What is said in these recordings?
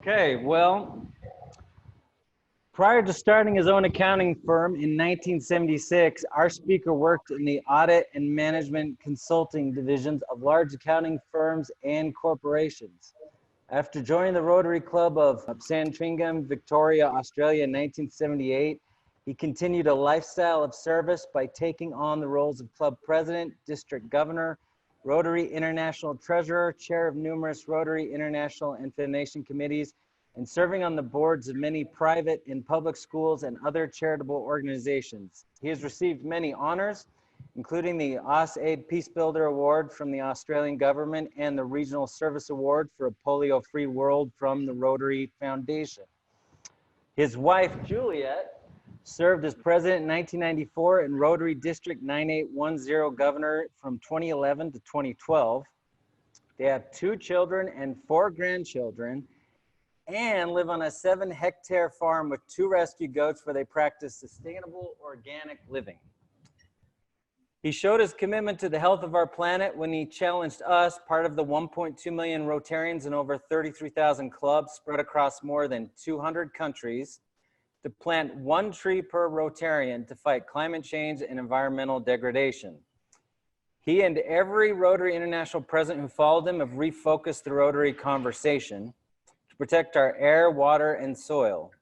Okay, well, prior to starting his own accounting firm in 1976, our speaker worked in the audit and management consulting divisions of large accounting firms and corporations. After joining the Rotary Club of Sandringham, Victoria, Australia in 1978, he continued a lifestyle of service by taking on the roles of club president, district governor, Rotary International Treasurer, chair of numerous Rotary International and Foundation committees, and serving on the boards of many private and public schools and other charitable organizations. He has received many honors, including the AusAID Peacebuilder Award from the Australian government and the Regional Service Award for a Polio Free World from the Rotary Foundation. His wife, Juliet, served as president in 1994 and Rotary District 9810 governor from 2011 to 2012. They have 2 children and 4 grandchildren and live on a 7-hectare farm with 2 rescue goats where they practice sustainable organic living. He showed his commitment to the health of our planet when he challenged us, part of the 1.2 million Rotarians in over 33,000 clubs spread across more than 200 countries, to plant 1 tree per Rotarian to fight climate change and environmental degradation. He and every Rotary International President who followed him have refocused the Rotary conversation to protect our air, water, and soil.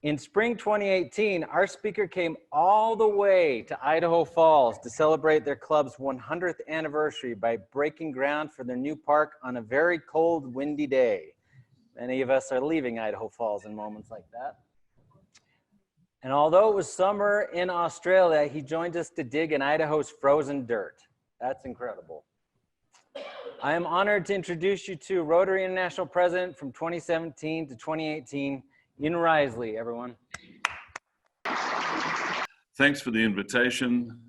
In spring 2018, our speaker came all the way to Idaho Falls to celebrate their club's 100th anniversary by breaking ground for their new park on a very cold, windy day. Many of us are leaving Idaho Falls in moments like that. And although it was summer in Australia, he joined us to dig in Idaho's frozen dirt. That's incredible. I am honored to introduce you to Rotary International President from 2017 to 2018, Ian Riseley, everyone. Thanks for the invitation.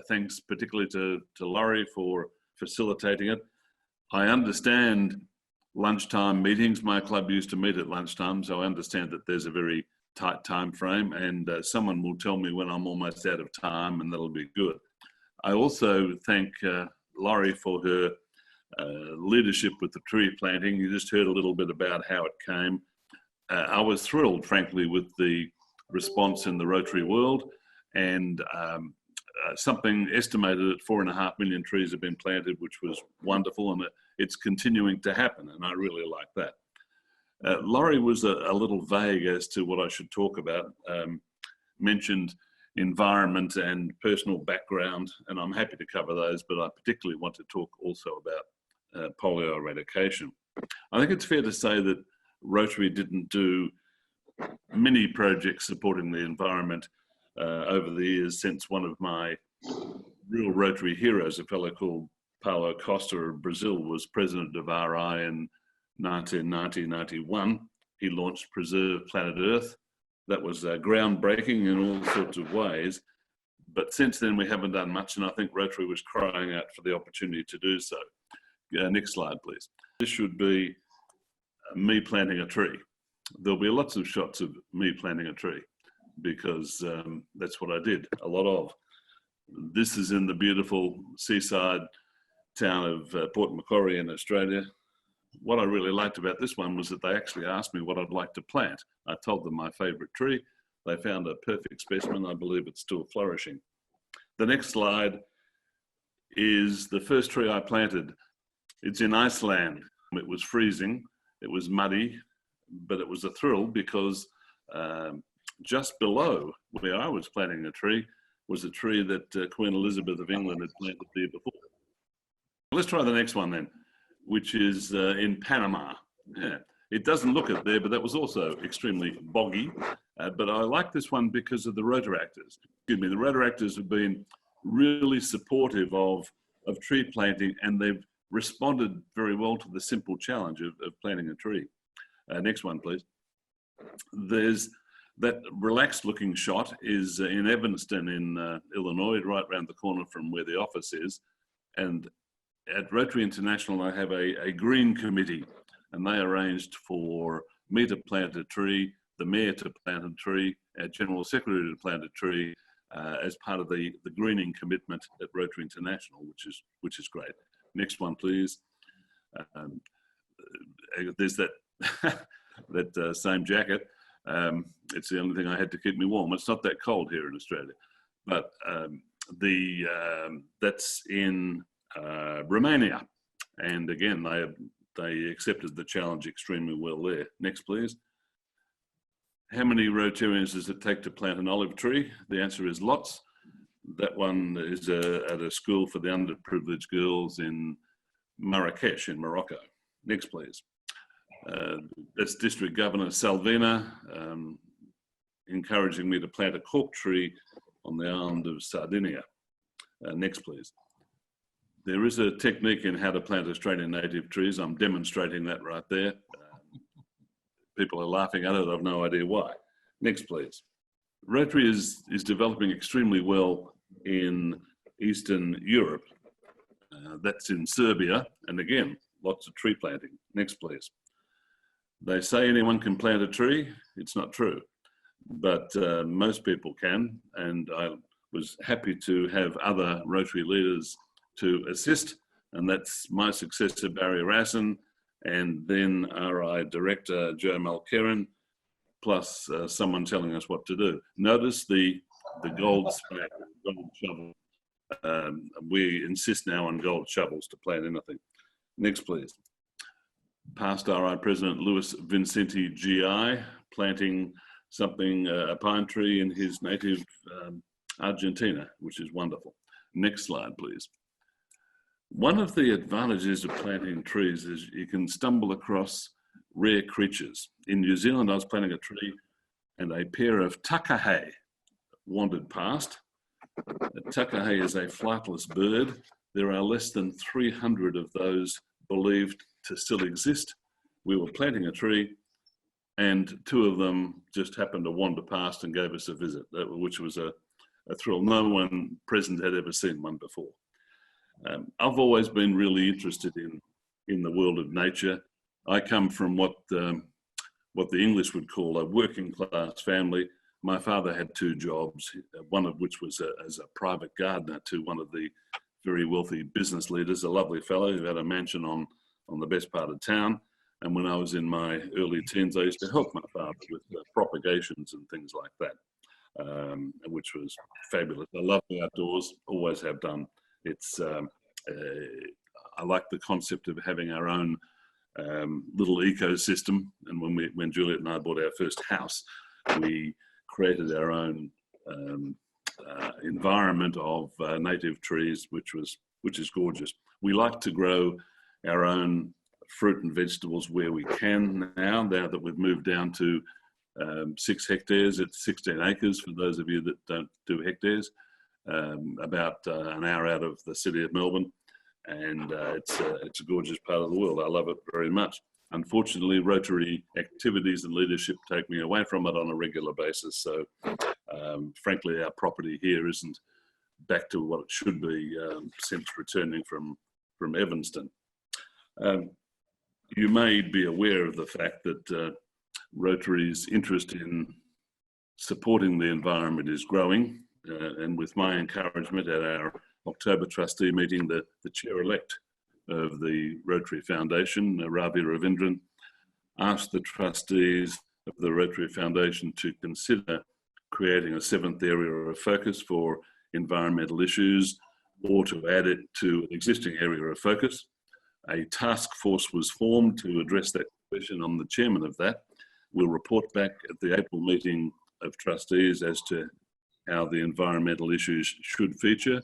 Thanks particularly to Laurie for facilitating it. I understand lunchtime meetings. My club used to meet at lunchtime, so I understand that there's a very tight time frame, and someone will tell me when I'm almost out of time, and that'll be good. I also thank Laurie for her leadership with the tree planting. You just heard a little bit about how it came. I was thrilled, frankly, with the response in the Rotary world, and something estimated at 4.5 million trees have been planted, which was wonderful, and it's continuing to happen, and I really like that. Laurie was a little vague as to what I should talk about, mentioned environment and personal background, and I'm happy to cover those, but I particularly want to talk also about polio eradication. I think it's fair to say that Rotary didn't do many projects supporting the environment over the years since one of my real Rotary heroes, a fellow called Paulo Costa of Brazil, was president of RI in 1990-91. He launched Preserve Planet Earth. That was groundbreaking in all sorts of ways. But since then, we haven't done much, and I think Rotary was crying out for the opportunity to do so. Next slide, please. This should be me planting a tree. There'll be lots of shots of me planting a tree because that's what I did, a lot of. This is in the beautiful seaside town of Port Macquarie in Australia. What I really liked about this one was that they actually asked me what I'd like to plant. I told them my favorite tree. They found a perfect specimen. I believe it's still flourishing. The next slide is the first tree I planted. It's in Iceland. It was freezing, it was muddy, but it was a thrill because just below where I was planting a tree was a tree that Queen Elizabeth of England had planted there before. Let's try the next one then, which is in Panama. Yeah, it doesn't look it there, but that was also extremely boggy. But I like this one because of the Rotaractors. Excuse me, the Rotaractors have been really supportive of tree planting, and they've responded very well to the simple challenge of planting a tree. Next one, please. There's that relaxed looking shot is in Evanston in Illinois, right around the corner from where the office is. And at Rotary International, I have a green committee, and they arranged for me to plant a tree, the mayor to plant a tree, our general secretary to plant a tree as part of the greening commitment at Rotary International, which is great. Next one, please. There's that that same jacket. It's the only thing I had to keep me warm. It's not that cold here in Australia, but that's in Romania, and again they accepted the challenge extremely well there. Next, please. How many Rotarians does it take to plant an olive tree? The answer is lots. That one is at a school for the underprivileged girls in Marrakesh in Morocco. Next, please. That's District Governor Salvina encouraging me to plant a cork tree on the island of Sardinia. Next, please. There is a technique in how to plant Australian native trees. I'm demonstrating that right there. People are laughing at it. I've no idea why. Next, please. Rotary is developing extremely well in Eastern Europe. That's in Serbia, and again, lots of tree planting. Next, please. They say anyone can plant a tree. It's not true, but most people can, and I was happy to have other Rotary leaders to assist, and that's my successor, Barry Rassen, and then RI Director Joe Mulkerrin, plus someone telling us what to do. Notice the gold spade, gold shovel. We insist now on gold shovels to plant anything. Next, please. Past RI President Luis Vincenti GI planting something, a pine tree in his native Argentina, which is wonderful. Next slide, please. One of the advantages of planting trees is you can stumble across rare creatures. In New Zealand, I was planting a tree and a pair of takahe wandered past. A takahe is a flightless bird. There are less than 300 of those believed to still exist. We were planting a tree and two of them just happened to wander past and gave us a visit, which was a thrill. No one present had ever seen one before. I've always been really interested in the world of nature. I come from what the English would call a working class family. My father had two jobs, one of which was as a private gardener to one of the very wealthy business leaders, a lovely fellow who had a mansion on the best part of town. And when I was in my early teens, I used to help my father with propagations and things like that, which was fabulous. I love the outdoors, always have done. It's I like the concept of having our own little ecosystem. And when Juliet and I bought our first house, we created our own environment of native trees, which is gorgeous. We like to grow our own fruit and vegetables where we can now that we've moved down to 6 hectares. It's 16 acres for those of you that don't do hectares. About an hour out of the city of Melbourne, and it's a gorgeous part of the world. I love it very much. Unfortunately, Rotary activities and leadership take me away from it on a regular basis. So, frankly, our property here isn't back to what it should be since returning from Evanston. You may be aware of the fact that Rotary's interest in supporting the environment is growing. And with my encouragement at our October trustee meeting, the chair-elect of the Rotary Foundation, Ravi Ravindran, asked the trustees of the Rotary Foundation to consider creating a 7th area of focus for environmental issues, or to add it to an existing area of focus. A task force was formed to address that question. I'm the chairman of that. We'll report back at the April meeting of trustees as to how the environmental issues should feature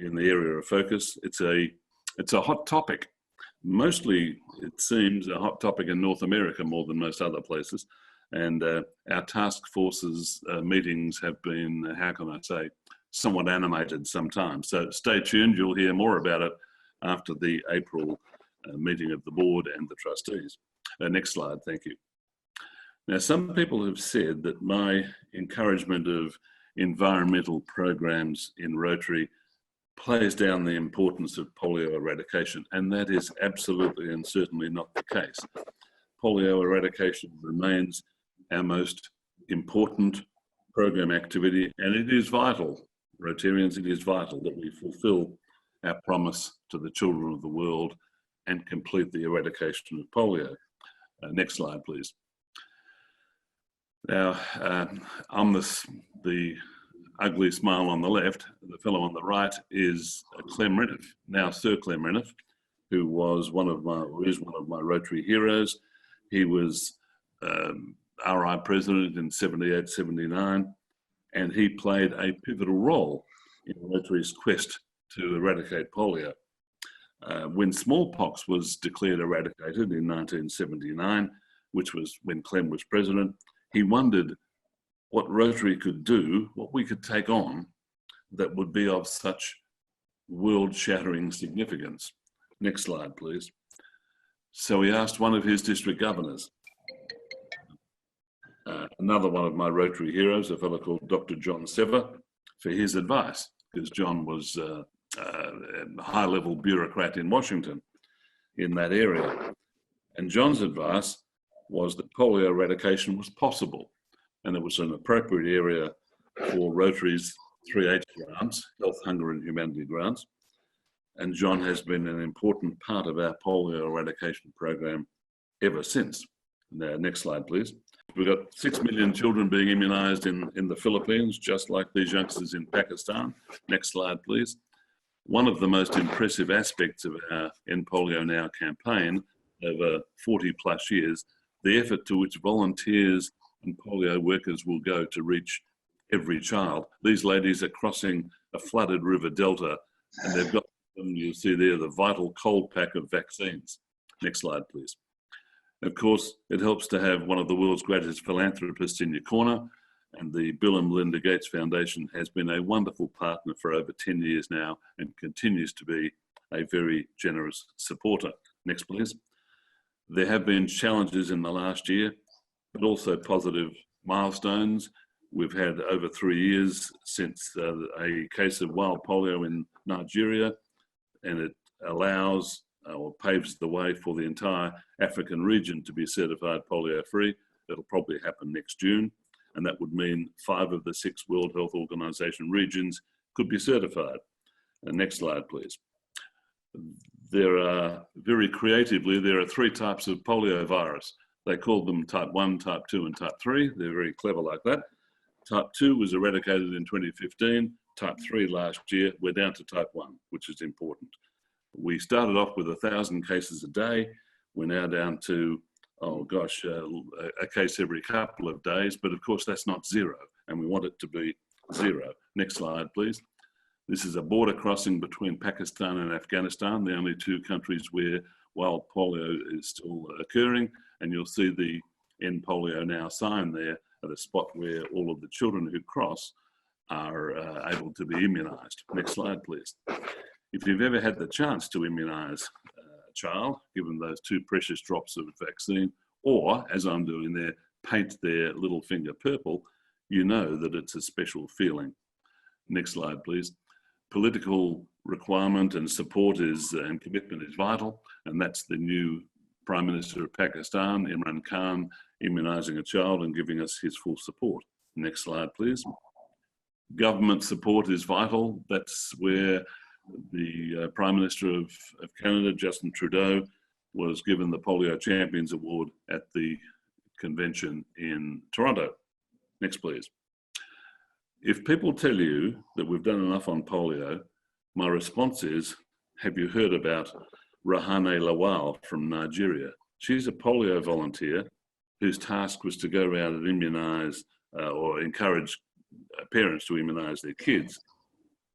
in the area of focus. It's a hot topic. Mostly, it seems, a hot topic in North America more than most other places. And our task forces meetings have been, how can I say, somewhat animated sometimes. So stay tuned. You'll hear more about it after the April meeting of the board and the trustees. Next slide, thank you. Now, some people have said that my encouragement of environmental programs in Rotary plays down the importance of polio eradication, and that is absolutely and certainly not the case. Polio eradication remains our most important program activity, and it is vital, Rotarians, it is vital that we fulfill our promise to the children of the world and complete the eradication of polio. Next slide, please. Now, on the ugly smile on the left, the fellow on the right is Clem Reniff, now Sir Clem Reniff, who is one of my Rotary heroes. He was RI President in 78, 79, and he played a pivotal role in Rotary's quest to eradicate polio. When smallpox was declared eradicated in 1979, which was when Clem was president, he wondered what Rotary could do, what we could take on that would be of such world-shattering significance. Next slide, please. So he asked one of his district governors, another one of my Rotary heroes, a fellow called Dr. John Sever, for his advice, because John was a high-level bureaucrat in Washington in that area. And John's advice was that polio eradication was possible, and it was an appropriate area for Rotary's 3H grants, Health, Hunger and Humanity grants. And John has been an important part of our polio eradication program ever since. Now, next slide, please. We've got 6 million children being immunized in the Philippines, just like these youngsters in Pakistan. Next slide, please. One of the most impressive aspects of our End Polio Now campaign over 40 plus years, the effort to which volunteers and polio workers will go to reach every child. These ladies are crossing a flooded river delta, and they've got, you'll see there, the vital cold pack of vaccines. Next slide, please. Of course, it helps to have one of the world's greatest philanthropists in your corner, and the Bill and Melinda Gates Foundation has been a wonderful partner for over 10 years now and continues to be a very generous supporter. Next, please. There have been challenges in the last year, but also positive milestones. We've had over 3 years since a case of wild polio in Nigeria, and it allows or paves the way for the entire African region to be certified polio free. It'll probably happen next June, and that would mean 5 of the 6 World Health Organization regions could be certified. Next slide, please. There are, very creatively, there are 3 types of polio virus. They called them type 1, type 2, and type 3. They're very clever like that. Type 2 was eradicated in 2015. Type 3 last year. We're down to type 1, which is important. We started off with 1,000 cases a day. We're now down to, oh gosh, a case every couple of days. But of course, that's not zero, and we want it to be zero. Next slide, please. This is a border crossing between Pakistan and Afghanistan, the only 2 countries where wild polio is still occurring. And you'll see the End Polio Now sign there at a spot where all of the children who cross are able to be immunized. Next slide, please. If you've ever had the chance to immunize a child, given those 2 precious drops of vaccine, or, as I'm doing there, paint their little finger purple, you know that it's a special feeling. Next slide, please. Political requirement and support and commitment is vital, and that's the new Prime Minister of Pakistan, Imran Khan, immunizing a child and giving us his full support. Next slide, please. Government support is vital. That's where the Prime Minister of Canada, Justin Trudeau, was given the Polio Champions Award at the convention in Toronto. Next, please. If people tell you that we've done enough on polio, my response is, have you heard about Rahane Lawal from Nigeria? She's a polio volunteer whose task was to go around and immunize or encourage parents to immunize their kids.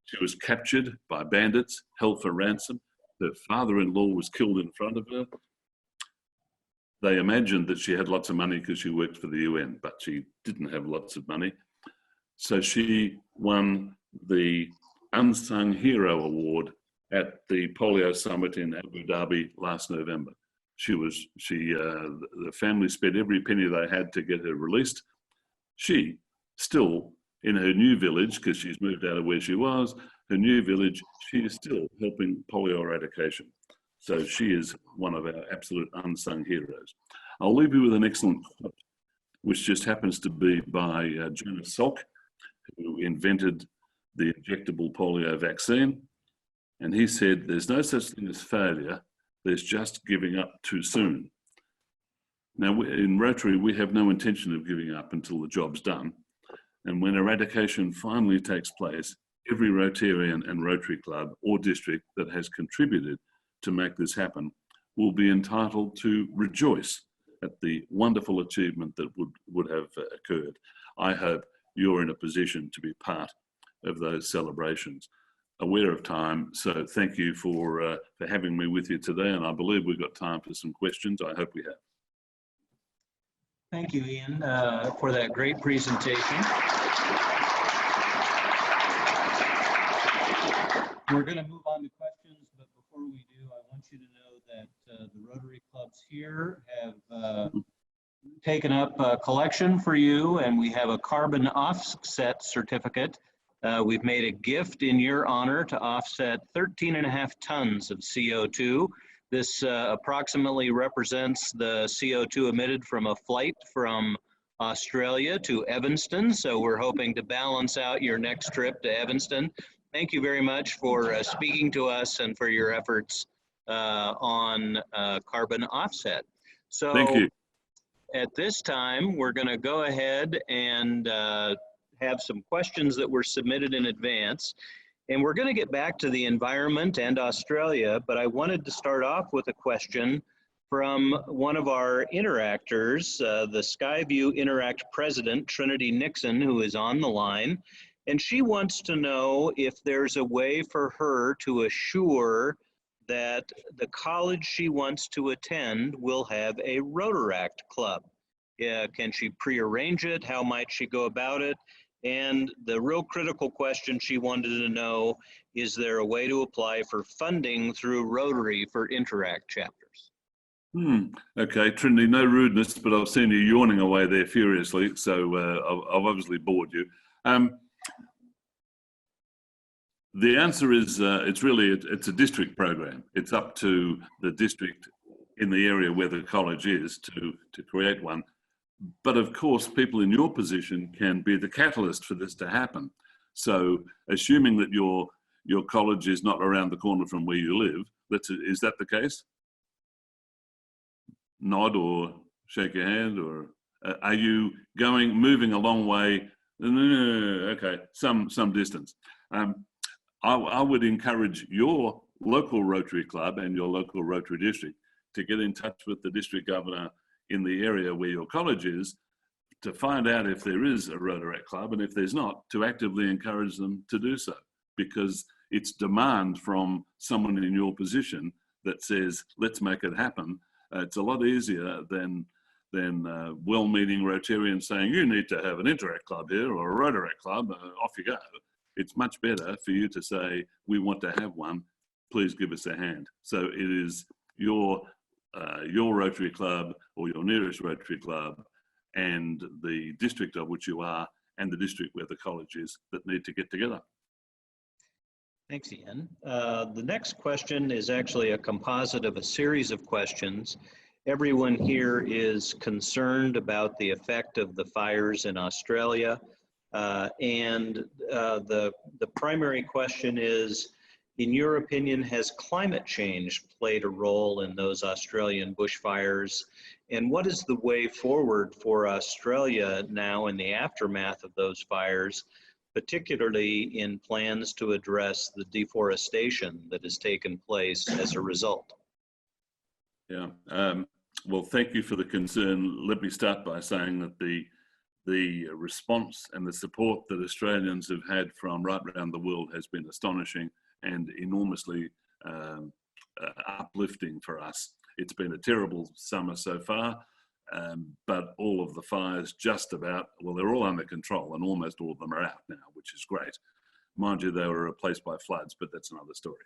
She was captured by bandits, held for ransom. Her father-in-law was killed in front of her. They imagined that she had lots of money because she worked for the UN, but she didn't have lots of money. So she won the Unsung Hero Award at the Polio Summit in Abu Dhabi last November. The family spent every penny they had to get her released. She still, in her new village, because she's moved out of where she was, her new village, she is still helping polio eradication. So she is one of our absolute unsung heroes. I'll leave you with an excellent quote, which just happens to be by Jonas Salk, who invented the injectable polio vaccine. And he said, there's no such thing as failure, there's just giving up too soon. Now, in Rotary, we have no intention of giving up until the job's done. And when eradication finally takes place, every Rotarian and Rotary Club or district that has contributed to make this happen will be entitled to rejoice at the wonderful achievement that would have occurred. I hope you're in a position to be part of those celebrations. Aware of time, so thank you for having me with you today, and I believe we've got time for some questions. I hope we have. Thank you, Ian, for that great presentation. We're going to move on to questions, but before we do, I want you to know that the Rotary clubs here have taken up a collection for you, and we have a carbon offset certificate. We've made a gift in your honor to offset 13.5 tons of CO2. This approximately represents the CO2 emitted from a flight from Australia to Evanston. So we're hoping to balance out your next trip to Evanston. Thank you very much for speaking to us and for your efforts on carbon offset. So thank you. At this time, we're going to go ahead and have some questions that were submitted in advance. And we're going to get back to the environment and Australia, but I wanted to start off with a question from one of our interactors, the Skyview Interact President, Trinity Nixon, who is on the line. And she wants to know if there's a way for her to assure that the college she wants to attend will have a Rotaract club. Can she pre-arrange it? How might she go about it? And the real critical question she wanted to know, is there a way to apply for funding through Rotary for Interact chapters? Okay, Trinity, no rudeness, but I've seen you yawning away there furiously, so I've obviously bored you. The answer is it's a district program. It's up to the district in the area where the college is to create one. But of course, people in your position can be the catalyst for this to happen. So assuming that your college is not around the corner from where you live, is that the case? Nod or shake your hand, or are you moving a long way? Okay, some distance. I would encourage your local Rotary Club and your local Rotary District to get in touch with the district governor in the area where your college is to find out if there is a Rotaract club, and if there's not, to actively encourage them to do so, because it's demand from someone in your position that says, let's make it happen. It's a lot easier than well-meaning Rotarians saying, you need to have an Interact club here or a Rotaract club, off you go. It's much better for you to say, we want to have one, please give us a hand. So it is your Rotary Club or your nearest Rotary Club and the district of which you are and the district where the college is that need to get together. Thanks, Ian. The next question is actually a composite of a series of questions. Everyone here is concerned about the effect of the fires in Australia. And the primary question is, in your opinion, has climate change played a role in those Australian bushfires? And what is the way forward for Australia now in the aftermath of those fires, particularly in plans to address the deforestation that has taken place as a result? Yeah, well, thank you for the concern. Let me start by saying that the response and the support that Australians have had from right around the world has been astonishing and enormously uplifting for us. It's been a terrible summer so far, but all of the fires just about, well, they're all under control and almost all of them are out now, which is great. Mind you, they were replaced by floods, but that's another story.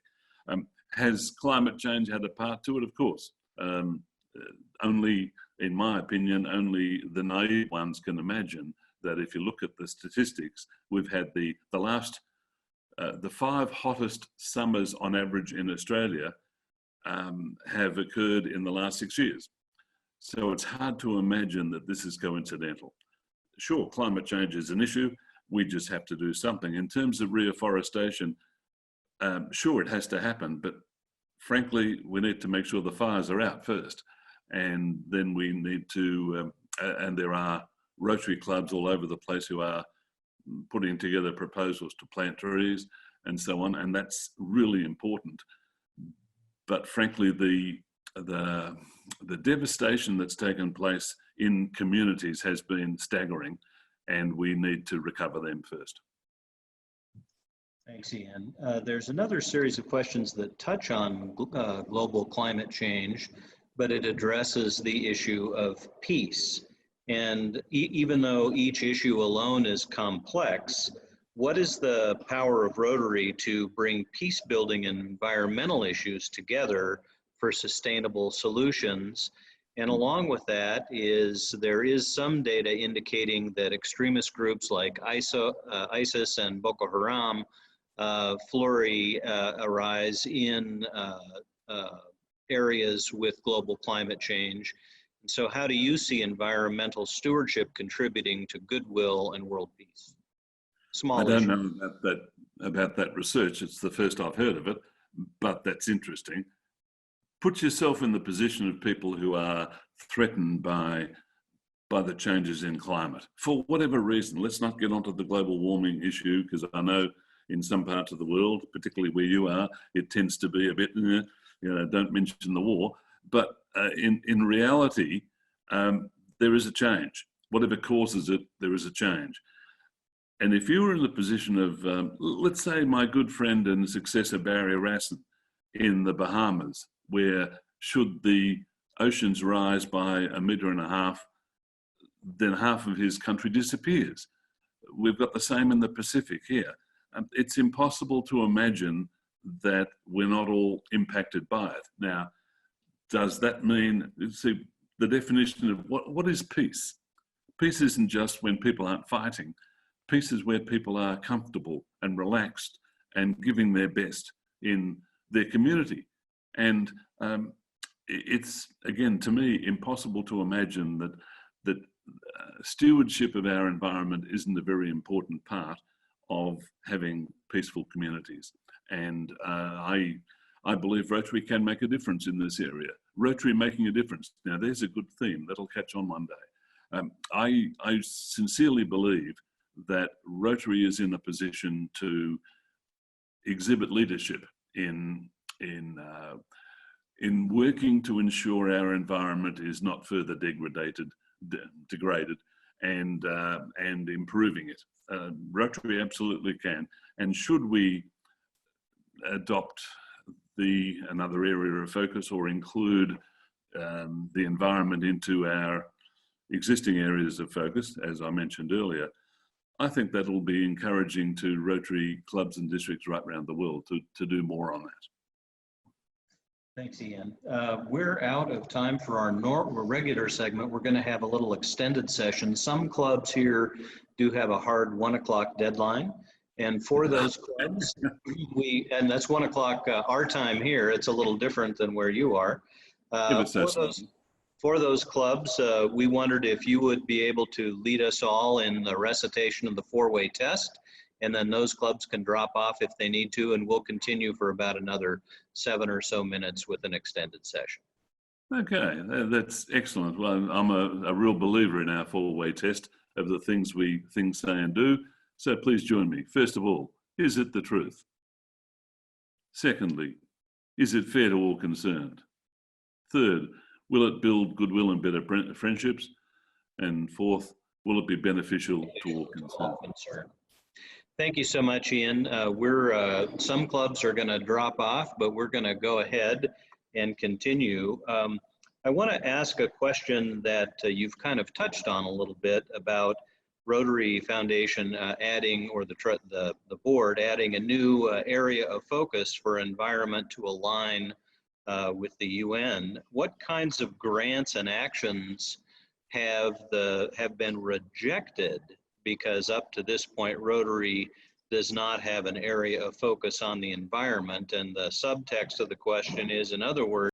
Has climate change had a part to it? Of course. Only, in my opinion, only the naive ones can imagine that if you look at the statistics, we've had the 5 hottest summers on average in Australia have occurred in the last 6 years. So it's hard to imagine that this is coincidental. Sure, climate change is an issue. We just have to do something. In terms of reforestation, sure, it has to happen, but frankly, we need to make sure the fires are out first. And then we need to, and there are Rotary clubs all over the place who are putting together proposals to plant trees and so on, and that's really important. But frankly, the devastation that's taken place in communities has been staggering, and we need to recover them first. Thanks, Ian. There's another series of questions that touch on global climate change, but it addresses the issue of peace. And even though each issue alone is complex, what is the power of Rotary to bring peace building and environmental issues together for sustainable solutions? And along with that there is some data indicating that extremist groups like ISIS and Boko Haram arise in areas with global climate change. So how do you see environmental stewardship contributing to goodwill and world peace? I don't know about that research. It's the first I've heard of it, but that's interesting. Put yourself in the position of people who are threatened by the changes in climate, for whatever reason. Let's not get onto the global warming issue, because I know in some parts of the world, particularly where you are, it tends to be a bit, don't mention the war. But in reality, there is a change. Whatever causes it, there is a change. And if you were in the position of, let's say, my good friend and successor Barry Rassin in the Bahamas, where should the oceans rise by 1.5 meters, then half of his country disappears. We've got the same in the Pacific here. It's impossible to imagine that we're not all impacted by it. Now, does that mean, see, the definition of what is peace? Peace isn't just when people aren't fighting. Peace is where people are comfortable and relaxed and giving their best in their community. And it's, again, to me, impossible to imagine that stewardship of our environment isn't a very important part of having peaceful communities. And I believe Rotary can make a difference in this area. Rotary making a difference. Now, there's a good theme that'll catch on one day. I sincerely believe that Rotary is in a position to exhibit leadership in working to ensure our environment is not further degraded, and improving it. Rotary absolutely can. And should we adopt another area of focus or include the environment into our existing areas of focus, as I mentioned earlier, I think that'll be encouraging to Rotary clubs and districts right around the world to do more on that. Thanks, Ian. We're out of time for our regular segment. We're going to have a little extended session. Some clubs here do have a hard 1 o'clock deadline. And for those clubs, and that's 1 o'clock our time here. It's a little different than where you are. For those clubs, we wondered if you would be able to lead us all in the recitation of the 4-way test, and then those clubs can drop off if they need to, and we'll continue for about another 7 or so minutes with an extended session. Okay, that's excellent. Well, I'm a real believer in our 4-way test of the things we think, say, and do. So please join me. First of all, is it the truth? Secondly, is it fair to all concerned? Third, will it build goodwill and better friendships? And fourth, will it be beneficial to all concerned? Thank you so much, Ian. Some clubs are going to drop off, but we're going to go ahead and continue. I want to ask a question that you've kind of touched on a little bit about Rotary Foundation adding, or the board adding a new area of focus for environment to align with the UN. What kinds of grants and actions have been rejected because up to this point Rotary does not have an area of focus on the environment? And the subtext of the question is, in other words,